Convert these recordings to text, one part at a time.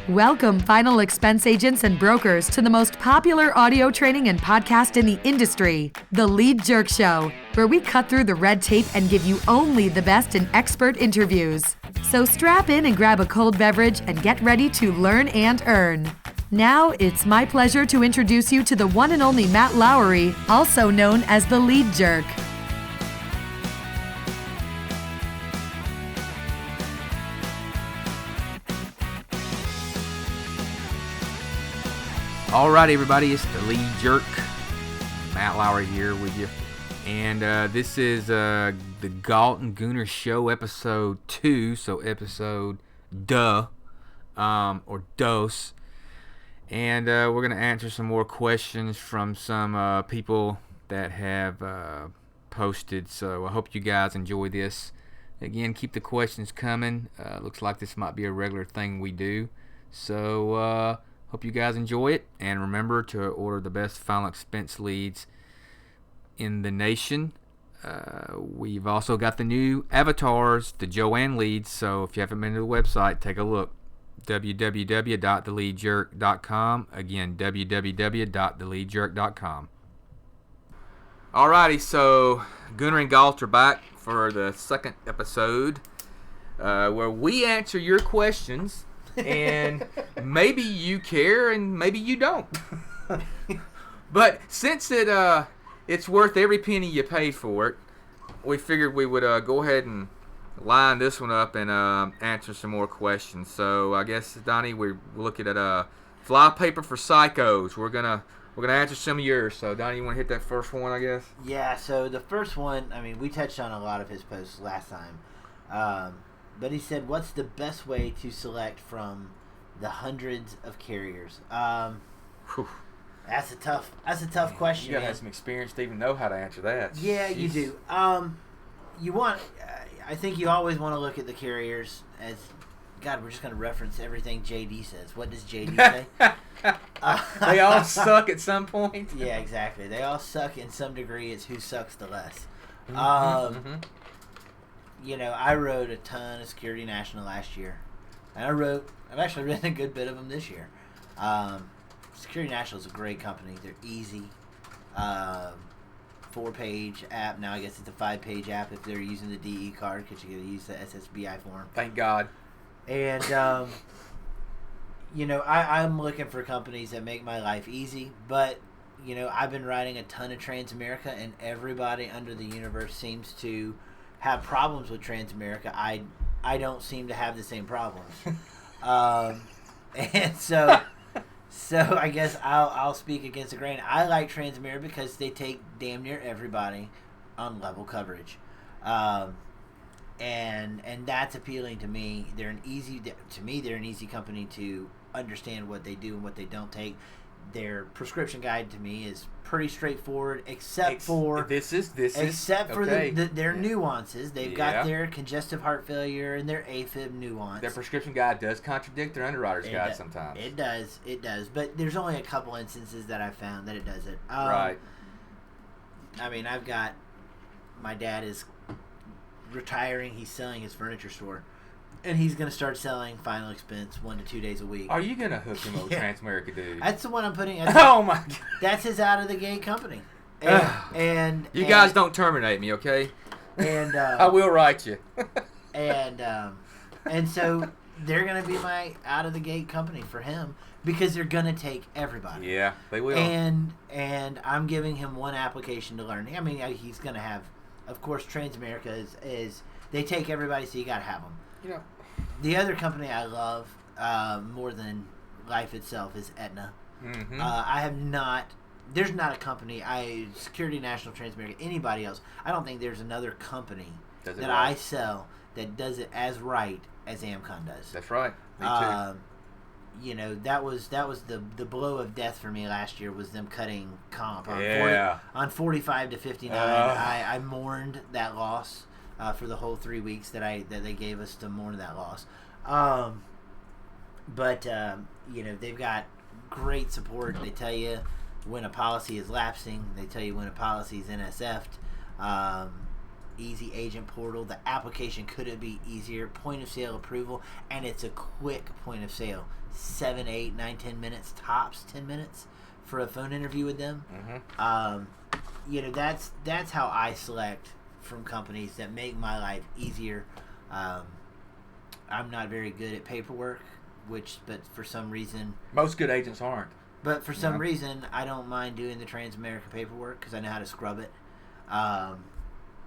Welcome, final expense agents and brokers, to the most popular audio training and podcast in the industry, The Lead Jerk Show, where we cut through the red tape and give you only the best in expert interviews. So strap in and grab a cold beverage and get ready to learn and earn. Now, it's my pleasure to introduce you to the one and only Matt Lowery, also known as The Lead Jerk. All right, everybody, it's the Lead Jerk. Matt Lowery here with you. And this is the Galt and Gooner Show, episode 2. So episode duh, or dose. And we're going to answer some more questions from some people that have posted. So I hope you guys enjoy this. Again, keep the questions coming. Looks like this might be a regular thing we do. So hope you guys enjoy it. And remember to order the best final expense leads in the nation. We've also got the new avatars, the Joanne leads. So if you haven't been to the website, take a look. www.theleadjerk.com. Again, www.theleadjerk.com. Alrighty, so Gooner and Galt are back for the second episode where we answer your questions, and maybe you care and maybe you don't. But since it's worth every penny you paid for it, we figured we would go ahead and line this one up and answer some more questions. So I guess, Donnie, we're looking at fly paper for psychos. We're gonna answer some of yours. So Donnie, you want to hit that first one, I guess? Yeah. So the first one, I mean, we touched on a lot of his posts last time, but he said, "What's the best way to select from the hundreds of carriers?" That's a tough question. You gotta have some experience to even know how to answer that. Yeah, Jeez. you do. You want. I think you always want to look at the carriers as, God, we're just going to reference everything JD says. What does JD say? They all suck at some point. Yeah, exactly. They all suck in some degree. It's who sucks the less. You know, I wrote a ton of Security National last year. And I've actually written a good bit of them this year. Security National is a great company. They're easy. 4-page app. Now I guess it's a 5-page app if they're using the DE card, because you got to use the SSBI form. Thank God. And you know, I'm looking for companies that make my life easy. But you know, I've been writing a ton of Transamerica, and everybody under the universe seems to have problems with Transamerica. I don't seem to have the same problems. And so I guess I'll speak against the grain. I like Transamerica because they take damn near everybody on level coverage, and that's appealing to me. They're an easy company to understand what they do and what they don't take. Their prescription guide to me is pretty straightforward, except for their nuances. They've got their congestive heart failure and their AFib nuance. Their prescription guide does contradict their underwriter's guide sometimes. It does. But there's only a couple instances that I've found that it does it. Right. I mean, my dad is retiring. He's selling his furniture store. And he's going to start selling final expense 1 to 2 days a week. Are you going to hook him up with Transamerica, dude? That's the one I'm putting. Oh, my God. That's his out-of-the-gate company. And you guys don't terminate me, okay? And I will write you. and so they're going to be my out-of-the-gate company for him, because they're going to take everybody. Yeah, they will. And I'm giving him one application to learn. I mean, he's going to have, of course, Transamerica is they take everybody, so you got to have them. You know, the other company I love more than life itself is Aetna. Mm-hmm. I have not. There's not a company. Security National, Transamerica, anybody else. I don't think there's another company that I sell that does it as right as Amcon does. That's right. Me too. You know, that was the blow of death for me last year, was them cutting comp on 45 to 59. I mourned that loss. For the whole 3 weeks that they gave us to mourn that loss. But you know, they've got great support. They tell you when a policy is lapsing. They tell you when a policy is NSF'd. easy agent portal. The application couldn't be easier. Point of sale approval, and it's a quick point of sale. 7, 8, 9, 10 minutes tops. 10 minutes for a phone interview with them. That's how I select from companies that make my life easier. I'm not very good at paperwork, but for some reason, most good agents aren't. But for some reason, I don't mind doing the Transamerica paperwork because I know how to scrub it.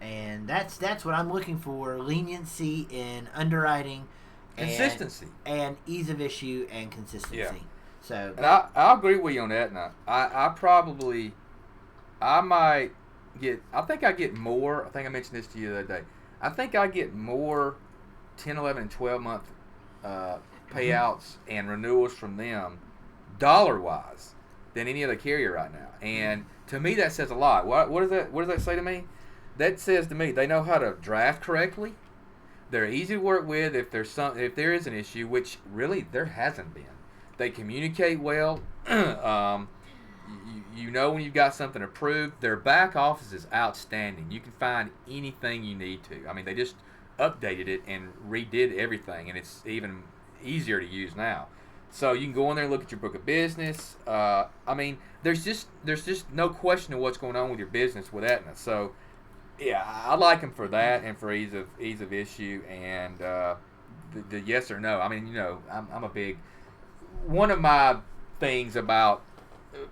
And that's what I'm looking for: leniency in underwriting, consistency, and ease of issue and consistency. Yeah. So, and I agree with you on that. Now, I think I get more. I think I mentioned this to you the other day. I think I get more 10, 11, and 12 month payouts and renewals from them, dollar-wise, than any other carrier right now. And to me, that says a lot. What does that say to me? That says to me they know how to draft correctly. They're easy to work with if there is an issue, which really there hasn't been. They communicate well. You know when you've got something approved. Their back office is outstanding. You can find anything you need to. I mean, they just updated it and redid everything, and it's even easier to use now. So you can go in there and look at your book of business. I mean, there's just no question of what's going on with your business with Aetna. So yeah, I like them for that and for ease of issue and the yes or no. I mean, I'm a big one of my things about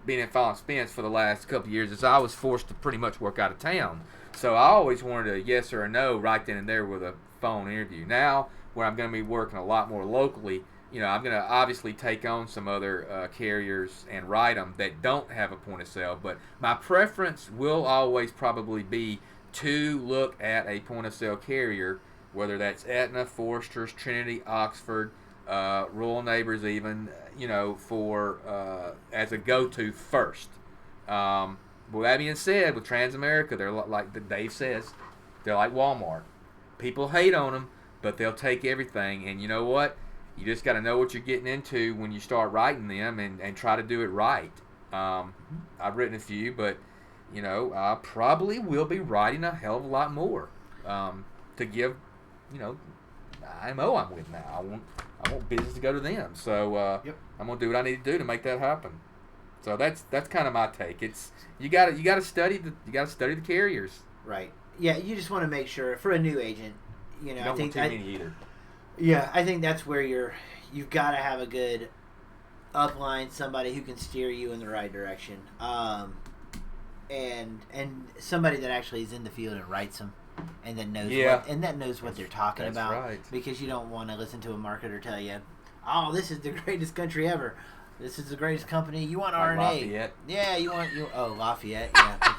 being in final expense for the last couple of years is I was forced to pretty much work out of town. So I always wanted a yes or a no right then and there with a phone interview. Now, where I'm going to be working a lot more locally, I'm going to obviously take on some other carriers and write them that don't have a point of sale. But my preference will always probably be to look at a point of sale carrier, whether that's Aetna, Foresters, Trinity, Oxford, Rural Neighbors even, for as a go-to first. With that being said, with Transamerica, they're like Dave says, they're like Walmart. People hate on them, but they'll take everything. And you know what? You just got to know what you're getting into when you start writing them and try to do it right. I've written a few, but, I probably will be writing a hell of a lot more to give, IMO I'm with now. I want business to go to them. So I'm going to do what I need to do to make that happen. So that's kind of my take. It's you got to study the carriers. Right. Yeah, you just want to make sure for a new agent, You don't want too many either. Yeah, I think that's where you've got to have a good upline, somebody who can steer you in the right direction, and somebody that actually is in the field and writes them, and that knows what they're talking about. Right. Because you don't want to listen to a marketer tell you, "Oh, this is the greatest country ever. This is the greatest company. You want RNA? Lafayette. Yeah, Lafayette. Yeah,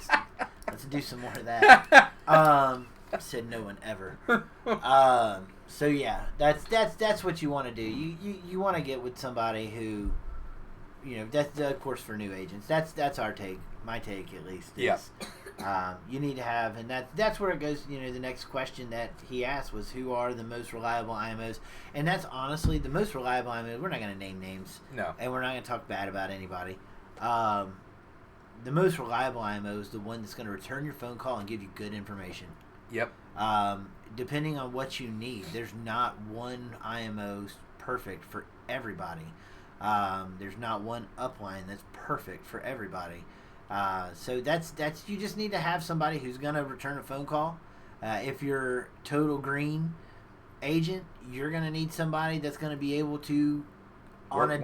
let's do some more of that." Said no one ever. So yeah, that's what you want to do. You want to get with somebody who, that's of course for new agents. That's our take. My take at least. Is, you need to have, and that's where it goes. The next question that he asked was, who are the most reliable IMOs? And that's honestly the most reliable IMOs. We're not going to name names. No. And we're not going to talk bad about anybody. The most reliable IMO is the one that's going to return your phone call and give you good information. Yep. Depending on what you need, there's not one IMO perfect for everybody. There's not one upline that's perfect for everybody. So that's you just need to have somebody who's going to return a phone call. If you're total green agent, you're going to need somebody that's going to be able to on a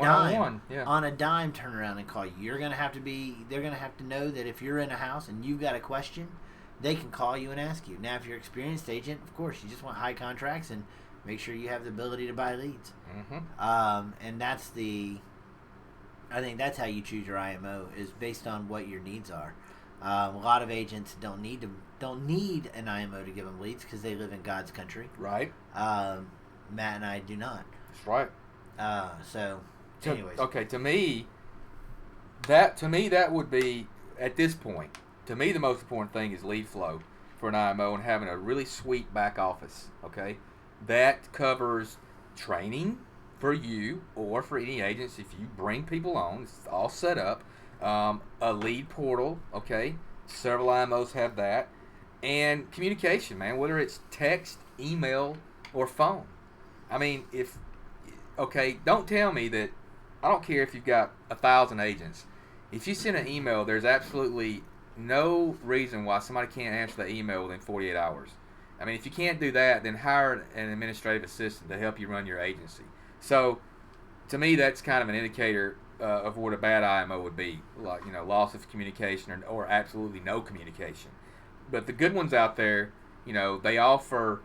dime turn around and call you. They're going to have to know that if you're in a house and you've got a question, they can call you and ask you. Now, if you're an experienced agent, of course, you just want high contracts and make sure you have the ability to buy leads. Mm-hmm. And I think that's how you choose your IMO, is based on what your needs are. A lot of agents don't need an IMO to give them leads because they live in God's country. Right. Matt and I do not. That's right. Anyways. Okay, to me that would be, at this point, to me the most important thing is lead flow for an IMO and having a really sweet back office. Okay, that covers training for you or for any agents if you bring people on. It's all set up. A lead portal. Okay, several IMOs have that, And communication, man, whether it's text, email, or phone. I mean, don't tell me that, I don't care if you've got 1,000 agents. If you send an email, there's absolutely no reason why somebody can't answer that email within 48 hours. I mean, if you can't do that, then hire an administrative assistant to help you run your agency. So, to me, that's kind of an indicator of what a bad IMO would be, like, loss of communication or absolutely no communication. But the good ones out there, they offer,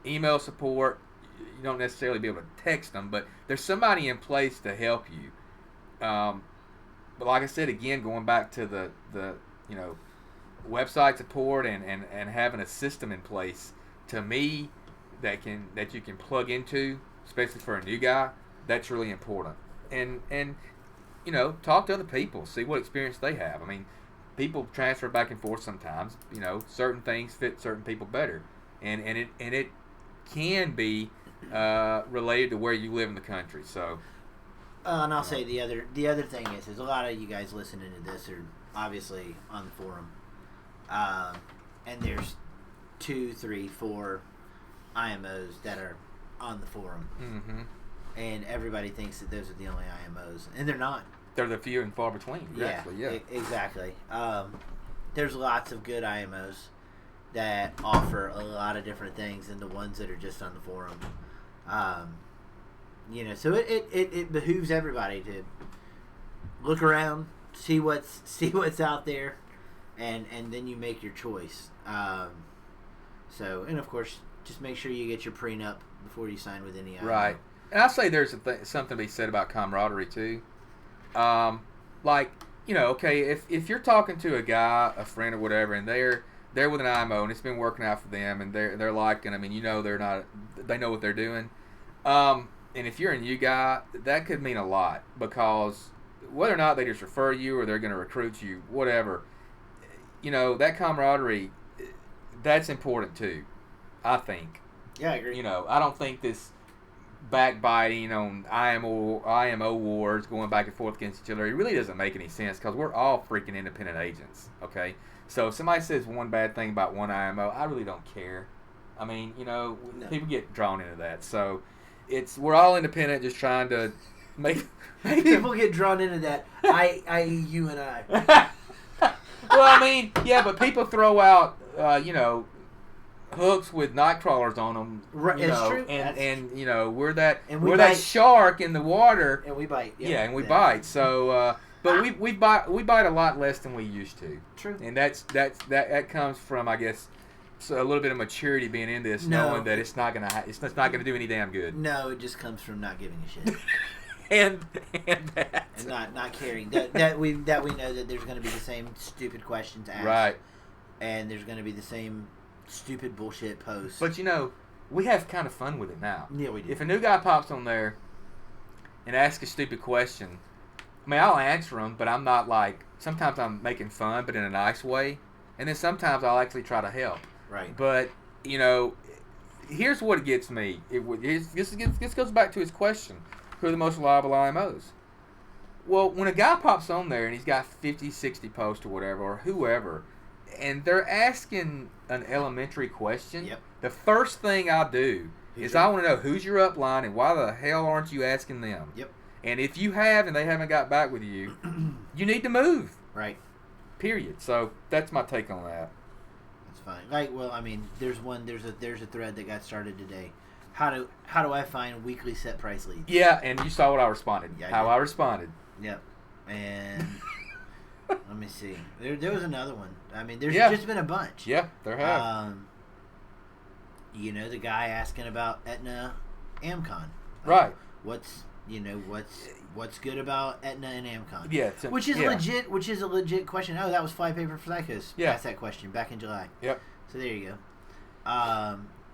email support. You don't necessarily be able to text them, but there's somebody in place to help you. But like I said, again, going back to the website support and having a system in place, to me, that you can plug into, especially for a new guy, that's really important. And talk to other people, see what experience they have. I mean, people transfer back and forth sometimes. Certain things fit certain people better, and it can be related to where you live in the country. So, and I'll say the other thing is a lot of you guys listening to this are obviously on the forum, and there's 2, 3, 4 IMOs that are on the forum, and everybody thinks that those are the only IMOs, and they're not. They're the few and far between. Yeah, exactly. There's lots of good IMOs that offer a lot of different things than the ones that are just on the forum. So it behooves everybody to look around, see what's out there, and then you make your choice. And of course, just make sure you get your prenup before you sign with any IMO. Right. And I'll say there's something to be said about camaraderie too. If you're talking to a guy, a friend or whatever, and they're with an IMO and it's been working out for them, and they're liking, they know what they're doing. And if you're a new guy, that could mean a lot, because whether or not they just refer you or they're going to recruit you, whatever, that camaraderie, that's important too, I think. Yeah, I agree. I don't think this backbiting on IMO wars going back and forth against each other, it really doesn't make any sense, because we're all freaking independent agents, okay? So if somebody says one bad thing about one IMO, I really don't care. I mean, No. People get drawn into that. So we're all independent, just trying to make people get drawn into that. I.e. you and I. Well, I mean, yeah, but people throw out, hooks with night crawlers on them. Right, it's true. And we're that shark in the water, and we bite. Yeah, and we bite. So, but we bite a lot less than we used to. True. And that comes from, I guess, a little bit of maturity being in this, knowing that it's not gonna do any damn good. No, it just comes from not giving a shit. and not caring that we know that there's going to be the same stupid questions asked, right? And there's going to be the same stupid bullshit posts. But we have kind of fun with it now. Yeah, we do. If a new guy pops on there and asks a stupid question, I mean, I'll answer them, but I'm not like, sometimes I'm making fun, but in a nice way, and then sometimes I'll actually try to help. Right. But here's what gets me. This goes back to his question: who are the most reliable IMOs? Well, when a guy pops on there and he's got 50, 60 posts or whatever, or whoever, and they're asking an elementary question, yep. The first thing I do is I want to know who's your upline and why the hell aren't you asking them? Yep. And if you have and they haven't got back with you, you need to move. Right. Period. So that's my take on that. That's fine. Like, well, I mean, there's a thread that got started today. How do I find weekly set price leads? Yeah, and you saw what I responded. Yeah, I responded. Yep. And let me see. There was another one. I mean, there's just been a bunch. Yeah, there have. The guy asking about Aetna Amcon. Right. What's good about Aetna and Amcon? Yeah. Which is a legit question. Oh, that was Flypaper for Psychos. Yeah. Asked that question back in July. Yep. So there you go.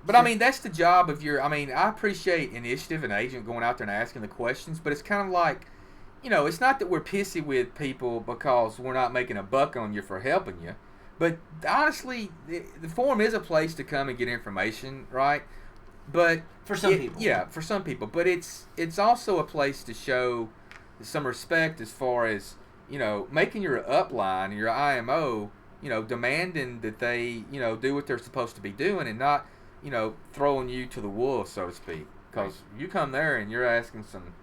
But I mean, that's the job of I appreciate initiative and agent going out there and asking the questions, but it's kind of like, it's not that we're pissy with people because we're not making a buck on you for helping you. But honestly, the forum is a place to come and get information, right? But for some people. Yeah, for some people. But it's also a place to show some respect as far as, making your upline, your IMO, demanding that they, do what they're supposed to be doing and not, throwing you to the wolves, so to speak. Because you come there and you're asking some,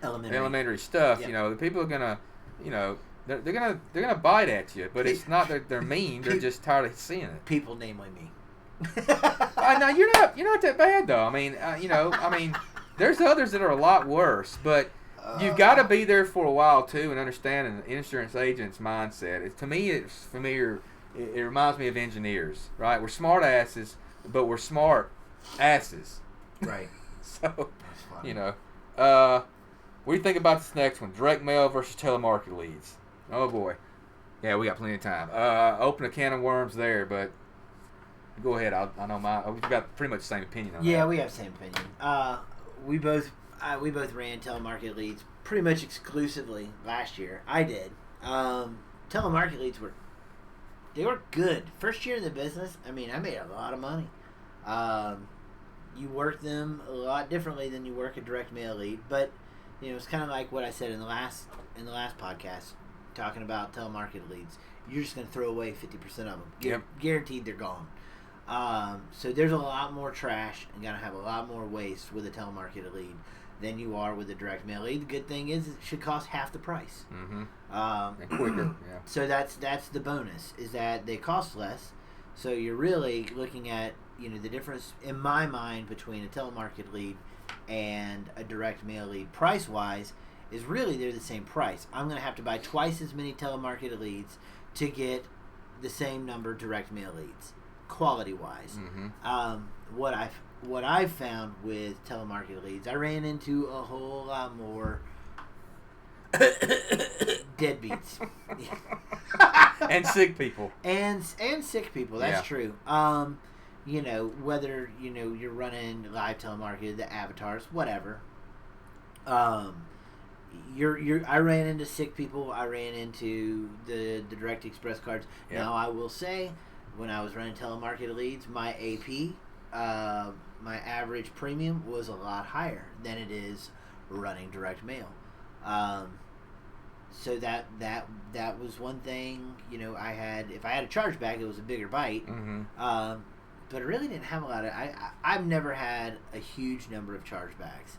elementary stuff. Yep. The people are gonna, they're gonna bite at you. But it's not that they're mean. They're just tired of seeing it. People, namely me. No, you're not that bad though. I mean, there's others that are a lot worse. But you've got to be there for a while too and understand an insurance agent's mindset. To me, it's familiar. It reminds me of engineers, right? We're smart asses, but we're smart asses. Right. So, what do you think about this next one? Direct mail versus telemarketing leads. Oh boy. Yeah, we got plenty of time. Open a can of worms there, but go ahead. I know we've got pretty much the same opinion on that. Yeah, we have the same opinion. We both ran telemarketing leads pretty much exclusively last year. I did. Telemarketing leads were good. First year in the business, I made a lot of money. You work them a lot differently than you work a direct mail lead, but it's kind of like what I said in the last podcast, talking about telemarketing leads. You're just going to throw away 50% of them. Yep. Guaranteed they're gone. So there's a lot more trash and going to have a lot more waste with a telemarketing lead than you are with a direct mail lead. The good thing is it should cost half the price. Mm-hmm. And quicker. Yeah. So that's the bonus, is that they cost less. So you're really looking at the difference in my mind between a telemarketing lead and a direct mail lead price wise is really they're the same price. I'm going to have to buy twice as many telemarketing leads to get the same number of direct mail leads, quality wise. Mm-hmm. What I've found with telemarketing leads, I ran into a whole lot more deadbeats and sick people and sick people. That's true. Whether you're running live telemarketing, the avatars, whatever. I ran into sick people. I ran into the direct express cards. Yep. Now I will say, when I was running telemarketing leads, my AP, my average premium was a lot higher than it is running direct mail. So that was one thing. I had, if I had a chargeback, it was a bigger bite. Mm-hmm. But I really didn't have a lot of. I've never had a huge number of chargebacks.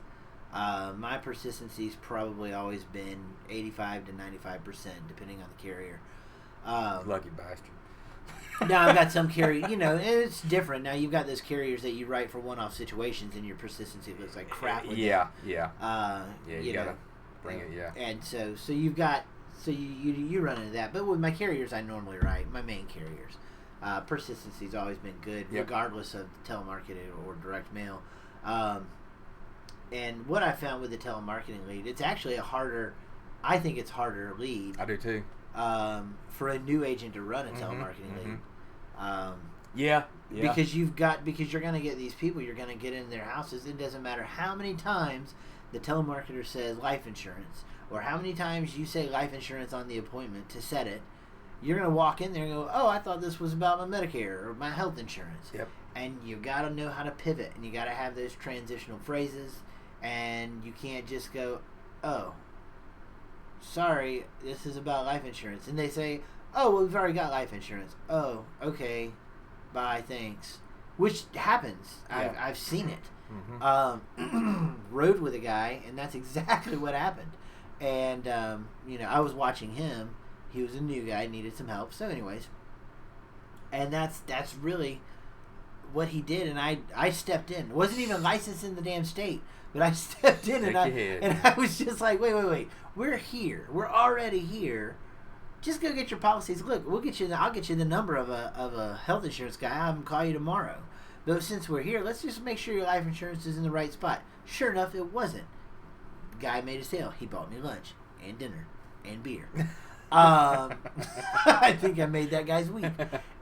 My persistency's probably always been 85 to 95%, depending on the carrier. Lucky bastard. Now I've got some carrier, it's different. Now you've got those carriers that you write for one-off situations, and your persistency looks like crap. With Yeah. You gotta bring it. Yeah. And so you've got, you run into that. But with my carriers, I normally write my main carriers. Persistency's always been good, regardless of telemarketing or direct mail. And what I found with the telemarketing lead, it's actually I think it's harder lead. I do too. For a new agent to run a telemarketing lead. Yeah. Because you're going to get these people, you're going to get in their houses. It doesn't matter how many times the telemarketer says life insurance, or how many times you say life insurance on the appointment to set it. You're going to walk in there and go, oh, I thought this was about my Medicare or my health insurance. Yep. And you got to know how to pivot, and you got to have those transitional phrases, and you can't just go, oh, sorry, this is about life insurance. And they say, oh, well, we've already got life insurance. Oh, okay, bye, thanks. Which happens. Yeah. I've seen it. Mm-hmm. Rode with a guy, and that's exactly what happened. And, I was watching him. He was a new guy, needed some help. So anyways, and that's really what he did. And I stepped in. Wasn't even licensed in the damn state, but I stepped in, and I was just like, wait. We're here. We're already here. Just go get your policies. Look, I'll get you the number of a health insurance guy. I'll have him call you tomorrow. But since we're here, let's just make sure your life insurance is in the right spot. Sure enough, it wasn't. Guy made a sale. He bought me lunch and dinner and beer. I think I made that guy's week.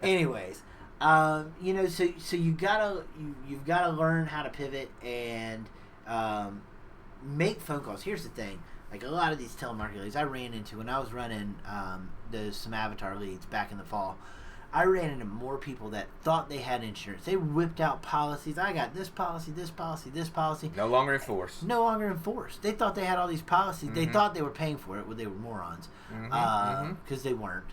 Anyways, so you've gotta learn how to pivot and make phone calls. Here's the thing: like a lot of these telemarketing leads I ran into when I was running some avatar leads back in the fall. I ran into more people that thought they had insurance. They whipped out policies. I got this policy, this policy, this policy. No longer enforced. They thought they had all these policies. Mm-hmm. They thought they were paying for it. Well, they were morons. Because they weren't.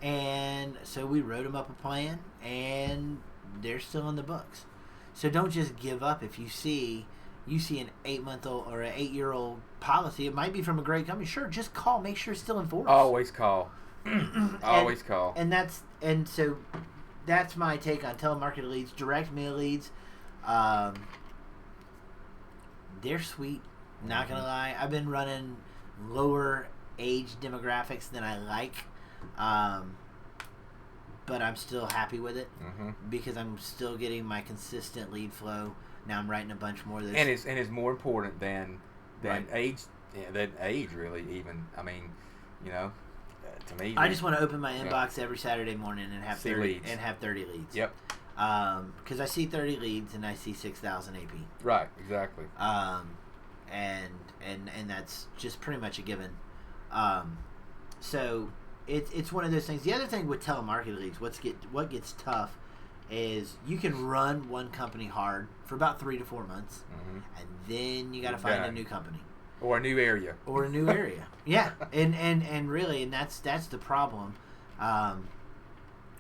And so we wrote them up a plan, and they're still in the books. So don't just give up if you see an 8-month-old or an 8-year-old policy. It might be from a great company. Sure, just call. Make sure it's still in force. Always call. Always call. And so that's my take on telemarketing leads, direct mail leads. They're sweet. Not gonna lie. I've been running lower age demographics than I like, but I'm still happy with it because I'm still getting my consistent lead flow. Now I'm writing a bunch more of those. And it's more important than Right. age. Than age, really. Even I mean, to me, I just want to open my inbox every Saturday morning and have See 30 leads. and have 30 leads. Yep. Because I see 30 leads and I see 6,000 AP. Right. Exactly. And that's just pretty much a given. So it's one of those things. The other thing with telemarketing leads, what gets tough is you can run one company hard for about 3 to 4 months, and then you got to find a new company or a new area Yeah, and really, and that's the problem.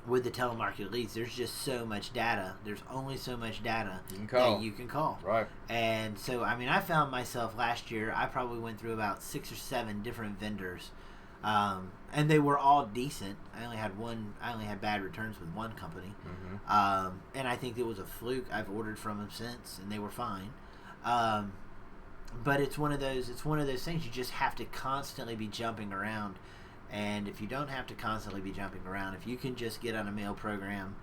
With the telemarketing leads, there's just so much data. There's only so much data that you can call. Right. And so, I mean, I found myself last year, I probably went through about 6 or 7 different vendors. And they were all decent. I only had bad returns with one company. And I think it was a fluke. I've ordered from them since, and they were fine. But it's one of those things. You just have to constantly be jumping around. And if you don't have to constantly be jumping around, if you can just get on a mail program,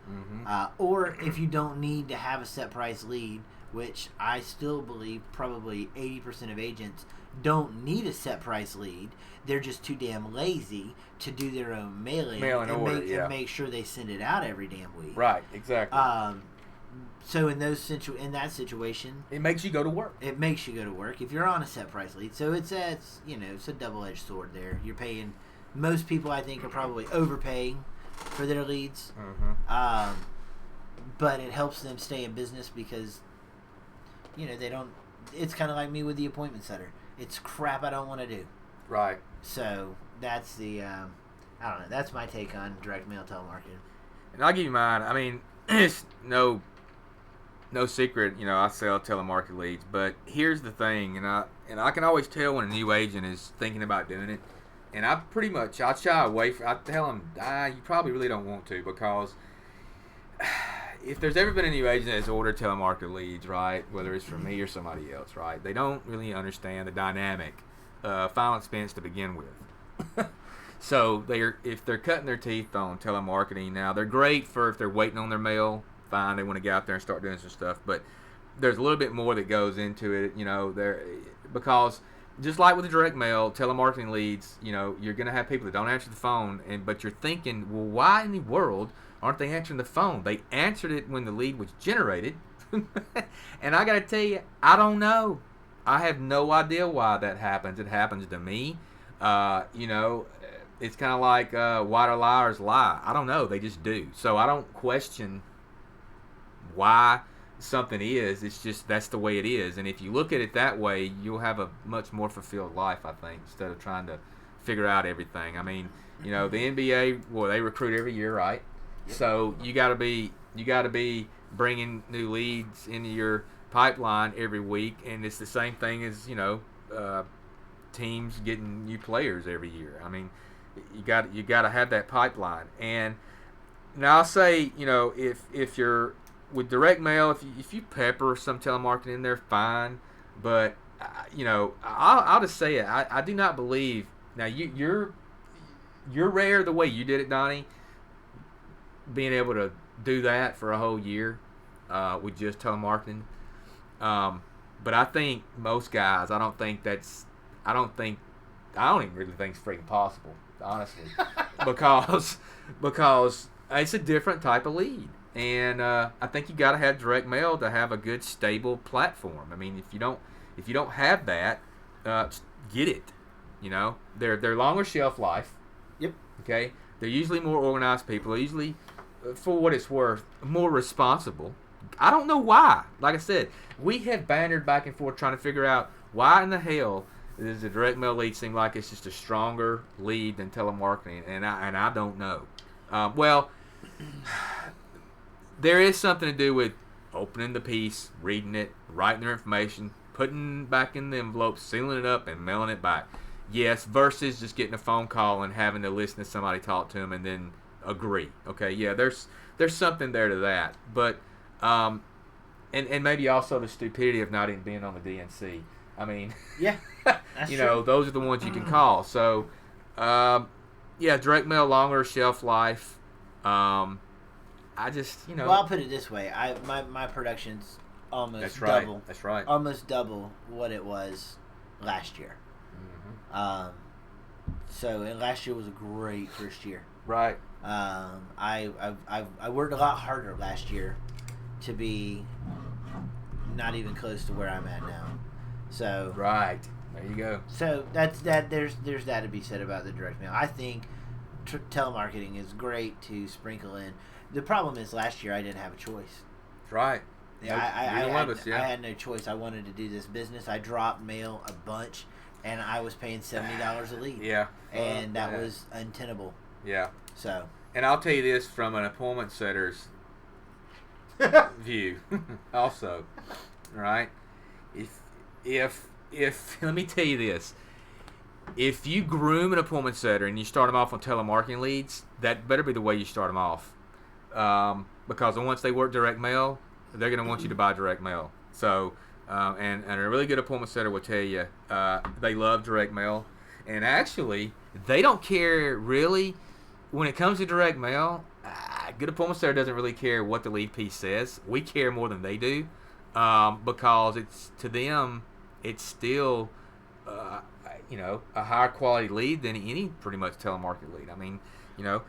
or if you don't need to have a set price lead, which I still believe probably 80% of agents don't need a set price lead. They're just too damn lazy to do their own mailing and make sure they send it out every damn week. Right, exactly. So in that situation, it makes you go to work. It makes you go to work if you're on a set price lead. So it's a double-edged sword there. You're paying. Most people, I think, are probably overpaying for their leads, but it helps them stay in business because, they don't. It's kind of like me with the appointment setter. It's crap I don't want to do. Right. So that's the, I don't know. That's my take on direct mail telemarketing. And I'll give you mine. I mean, it's no secret. I sell telemarketing leads, but here's the thing, and I can always tell when a new agent is thinking about doing it. And I shy away I tell them, you probably really don't want to, because if there's ever been a new agent that's ordered telemarketing leads, right, whether it's from me or somebody else, right, they don't really understand the dynamic final expense to begin with. So if they're cutting their teeth on telemarketing now, they're great for if they're waiting on their mail, fine, they want to get out there and start doing some stuff, but there's a little bit more that goes into it, because just like with the direct mail, telemarketing leads, you're going to have people that don't answer the phone, but you're thinking, well, why in the world aren't they answering the phone? They answered it when the lead was generated. And I got to tell you, I don't know. I have no idea why that happens. It happens to me. It's kind of like why do liars lie? I don't know. They just do. So I don't question why something is. It's just that's the way it is. And if you look at it that way, you'll have a much more fulfilled life, I think, instead of trying to figure out everything. I mean, the NBA, well, they recruit every year, right? So you got to be bringing new leads into your pipeline every week, and it's the same thing as teams getting new players every year. I mean, you got to have that pipeline. And now I'll say, if you're with direct mail, if you pepper some telemarketing in there, fine. But I'll just say it. I do not believe. Now you're rare the way you did it, Donnie. Being able to do that for a whole year with just telemarketing. But I think most guys. I don't even really think it's freaking possible, honestly, because it's a different type of lead. And I think you got to have direct mail to have a good, stable platform. I mean, if you don't have that, get it. They're longer shelf life. Yep. Okay. They're usually more organized people. They're usually, for what it's worth, more responsible. I don't know why. Like I said, we have bantered back and forth trying to figure out why in the hell does a direct mail lead seem like it's just a stronger lead than telemarketing, and I don't know. Well, there is something to do with opening the piece, reading it, writing their information, putting back in the envelope, sealing it up, and mailing it back. Yes, versus just getting a phone call and having to listen to somebody talk to them and then agree. Okay, yeah, there's something there to that, but and maybe also the stupidity of not even being on the DNC. I mean, Yeah, that's you know, true. those are the ones you can call. So, yeah, direct mail, longer shelf life. I just, you know, Well, I'll put it this way: my production's almost that's right. double, That's right. almost double what it was last year. Mm-hmm. And last year was a great first year. Right. I worked a lot harder last year to be not even close to where I'm at now. So Right. There you go. So that's that. There's that to be said about the direct mail. I think telemarketing is great to sprinkle in. The problem is last year I didn't have a choice. That's right. Yeah, Neither one of us, I had no choice. I wanted to do this business. I dropped mail a bunch, and I was paying $70 a lead. Yeah. And that was untenable. Yeah. So. And I'll tell you this from an appointment setter's view, also, right? If let me tell you this, if you groom an appointment setter and you start them off on telemarketing leads, that better be the way you start them off, because once they work direct mail, they're going to want you to buy direct mail. So, and a really good appointment setter will tell you they love direct mail, and actually they don't care really when it comes to direct mail. Good appointment setter doesn't really care what the lead piece says. We care more than they do, because it's to them it's still a higher quality lead than any pretty much telemarketing lead. I mean,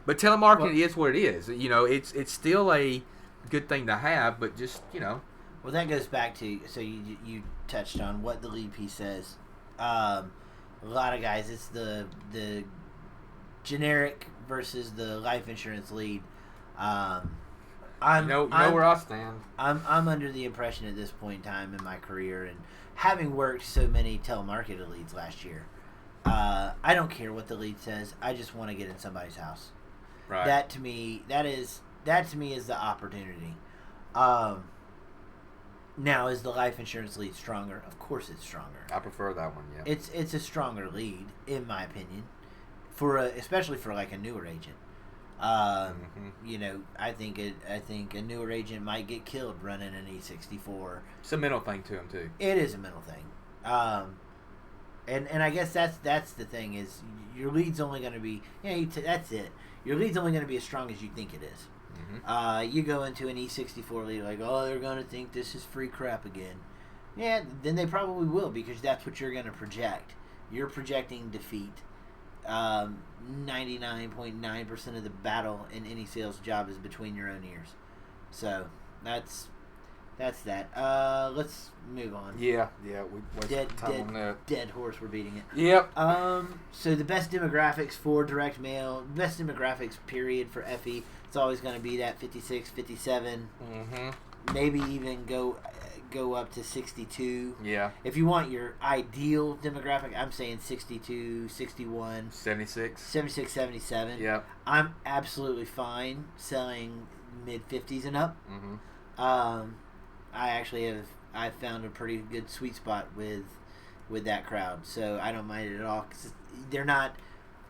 but telemarketing is what it is. It's still a good thing to have, but just Well, that goes back to, so you touched on what the lead piece says. A lot of guys, it's the generic versus the life insurance lead. I'm where I stand. I'm under the impression at this point in time in my career, and having worked so many telemarketer leads last year, I don't care what the lead says. I just want to get in somebody's house. Right. That to me is the opportunity. Now, is the life insurance lead stronger? Of course, it's stronger. I prefer that one. Yeah. It's a stronger lead, in my opinion, especially for like a newer agent. I think a newer agent might get killed running an E64. It's a mental thing to them too. It is a mental thing. And I guess that's the thing is your lead's only going to be that's it. Your lead's only going to be as strong as you think it is. You go into an E64 lead like, oh, they're going to think this is free crap again. Yeah, then they probably will, because that's what you're going to project. You're projecting defeat. 99.9% of the battle in any sales job is between your own ears. So that's that. Let's move on. Yeah. We wasted time on that. Dead horse. We're beating it. Yep. So the best demographics for direct mail, best demographics period for FE, it's always going to be that 56, 57. Maybe even go up to 62. Yeah. If you want your ideal demographic, I'm saying 62, 61, 76, 77. Yeah. I'm absolutely fine selling mid 50s and up. I found a pretty good sweet spot with that crowd, so I don't mind it at all, 'cause they're not,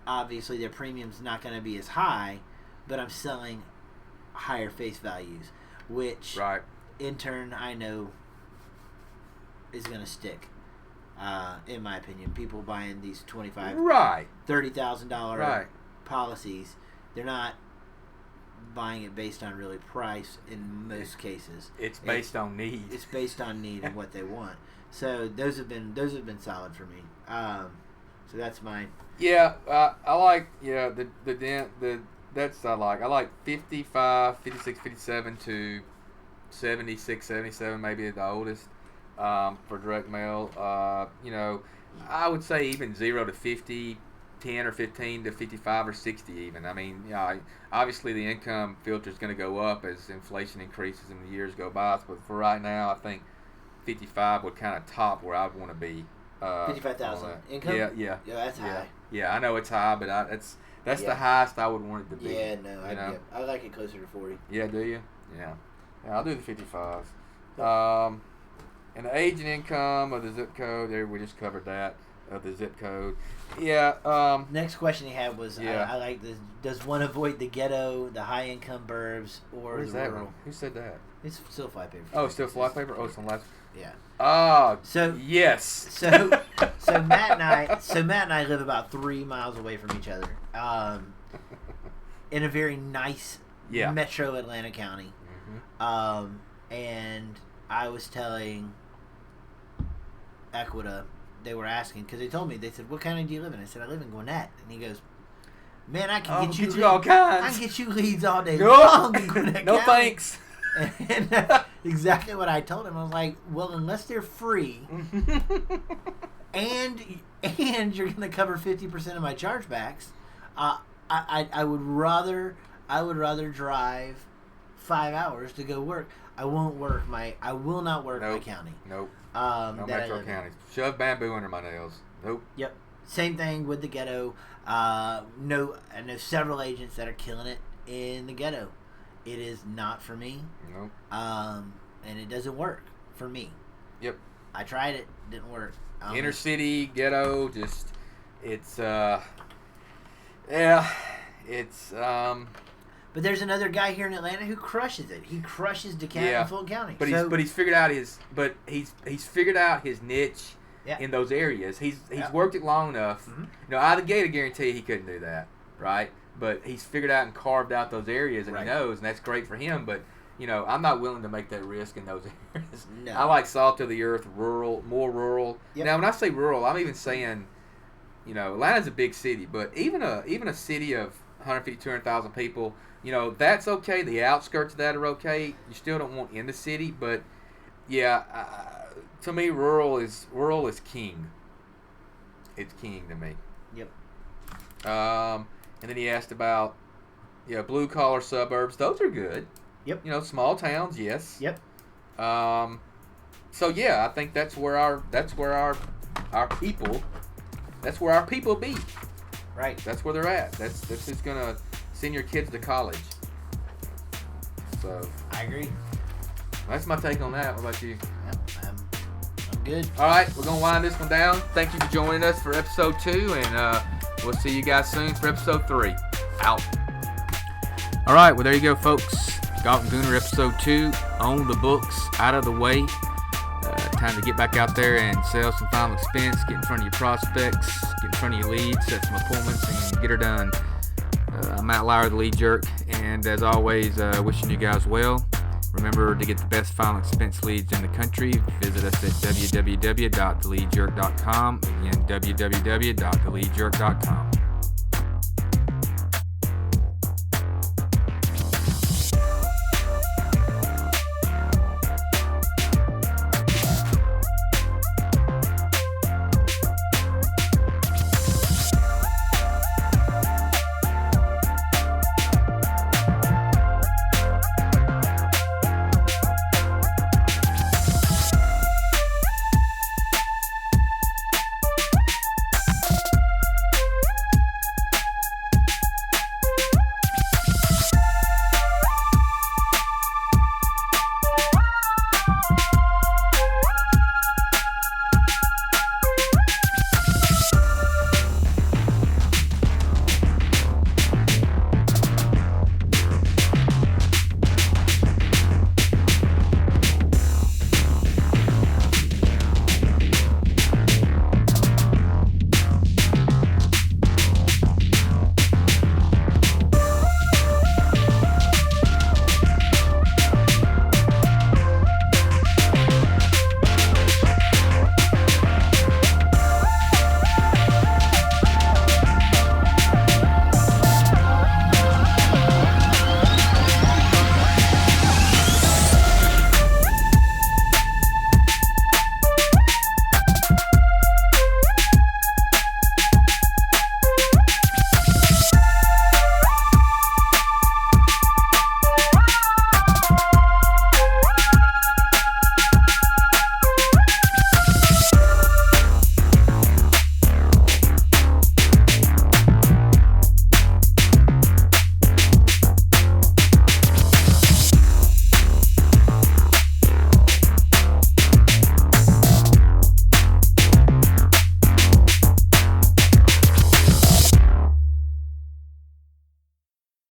obviously their premium's not going to be as high, but I'm selling higher face values, which in turn I know is going to stick. In my opinion, people buying these $25,000, $30,000 policies, they're not buying it based on really price in most cases. It's based on need. It's based on need and what they want. So those have been solid for me. So that's mine. Yeah, I like that's I like 55, 56, 57 to 76, 77, maybe the oldest. For direct mail, I would say even 0 to 50, 10 or 15 to 55 or 60 even. I mean, obviously the income filter is going to go up as inflation increases and the years go by. But for right now, I think 55 would kind of top where I'd want to be. 55,000 income. Yeah, that's high. Yeah, I know it's high, but That's the highest I would want it to be. Yeah, no, I like it closer to 40. Yeah, do you? Yeah. I'll do the 55s. And the age and income of the zip code, there we just covered that, of the zip code. Yeah. Next question he had was, Yeah. I like this, does one avoid the ghetto, the high-income burbs, or Where's the that rural? one? Who said that? It's still flypaper. Oh, still flypaper? Oh, it's on last. Yeah. Oh, So yes. So Matt and I live about 3 miles away from each other, in a very nice metro Atlanta county. Mm-hmm. And I was telling Equita, they were asking, because they said, what county do you live in? I said, I live in Gwinnett. And he goes, man, I can get you all kinds. I can get you leads all day long in Gwinnett No County. thanks. And that's exactly what I told him. I was like, well, unless they're free and you're going to cover 50% of my chargebacks, I would rather drive 5 hours to go work. I will not work my county. Nope. No metro counties. Shove bamboo under my nails. Nope. Yep. Same thing with the ghetto. I know several agents that are killing it in the ghetto. It is not for me. Nope. And it doesn't work for me. Yep. I tried it. Didn't work. Inner city, ghetto, just, it's, It's, But there's another guy here in Atlanta who crushes it. He crushes DeKalb and Fulton County. But he's figured out he's figured out his niche in those areas. He's worked it long enough. Mm-hmm. Out of the gate, I guarantee he couldn't do that, right? But he's figured out and carved out those areas, and he knows, and that's great for him. But I'm not willing to make that risk in those areas. No. I like salt of the earth, rural, more rural. Yep. Now, when I say rural, I'm even saying, Atlanta's a big city, but even a city of 150, 200,000 people, that's okay. The outskirts of that are okay. You still don't want in the city, but to me, rural is king. It's king to me. Yep. And then he asked about, blue collar suburbs. Those are good. Yep. Small towns, yes. Yep. So I think that's where our people be. Right. That's where they're at. That's who's gonna send your kids to college. So I agree. that's my take on that. What about you? Yep. I'm good. All right, we're gonna wind this one down. Thank you for joining us for episode 2, and we'll see you guys soon for episode 3. Out. All right, well there you go, folks. Galt and Gooner episode 2 on the books, out of the way. Time to get back out there and sell some final expense, get in front of your prospects, get in front of your leads, set some appointments, and get her done. I'm Matt Lowery, the Lead Jerk, and as always, wishing you guys well. Remember to get the best final expense leads in the country. Visit us at www.theleadjerk.com. Again, www.theleadjerk.com.